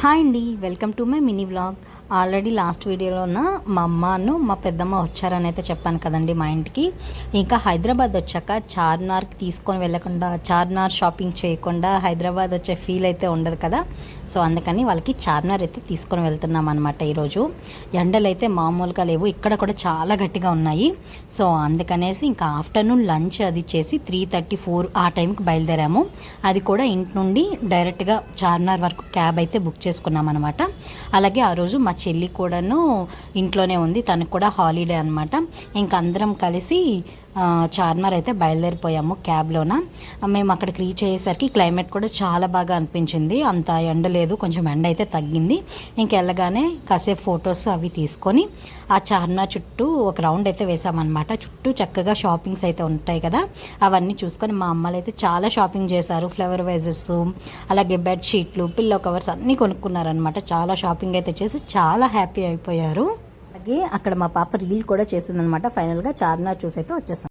Hi అండి, welcome to my mini vlog. Already last వీడియోలోన మా అమ్మను మా పెద్దమ్మ వచ్చారని అయితే చెప్పాను కదండి మా ఇంటికి. ఇంకా హైదరాబాద్ వచ్చాక చార్మినార్కి తీసుకొని వెళ్ళకుండా, చార్మినార్ షాపింగ్ చేయకుండా హైదరాబాద్ వచ్చే ఫీల్ అయితే ఉండదు కదా. సో అందుకని వాళ్ళకి చార్మినార్ అయితే తీసుకొని వెళ్తున్నాం అనమాట. ఈరోజు ఎండలు అయితే మామూలుగా లేవు, ఇక్కడ కూడా చాలా గట్టిగా ఉన్నాయి. సో అందుకనేసి ఇంకా ఆఫ్టర్నూన్ లంచ్ అది చేసి 3:34 ఆ టైంకి బయలుదేరాము. అది కూడా ఇంటి నుండి డైరెక్ట్గా చార్మినార్ వరకు క్యాబ్ అయితే బుక్ చేసుకున్నాం అనమాట. అలాగే ఆ రోజు మా చెల్లి కూడాను ఇంట్లోనే ఉంది, తనకు కూడా హాలిడే అనమాట. ఇంక అందరం కలిసి చార్మినార్ అయితే బయలుదేరిపోయాము క్యాబ్లోన. మేము అక్కడికి రీచ్ అయ్యేసరికి క్లైమేట్ కూడా చాలా బాగా అనిపించింది. అంత ఎండ లేదు, కొంచెం ఎండ అయితే తగ్గింది. ఇంకెళ్ళగానే కాసేపు ఫొటోస్ అవి తీసుకొని ఆ చార్మినార్ చుట్టూ ఒక రౌండ్ అయితే వేసామన్నమాట. చుట్టూ చక్కగా షాపింగ్స్ అయితే ఉంటాయి కదా, అవన్నీ చూసుకొని మా అమ్మలు అయితే చాలా షాపింగ్ చేశారు. ఫ్లవర్ వైజెస్, అలాగే బెడ్షీట్లు, పిల్లో కవర్స్ అన్నీ కొనుక్కున్నారనమాట. చాలా షాపింగ్ అయితే చేసి చాలా హ్యాపీ అయిపోయారు. అలాగే అక్కడ మా పాప రీల్ కూడా చేసిందనమాట. ఫైనల్గా చార్మినార్ చూసి అయితే వచ్చేసాం.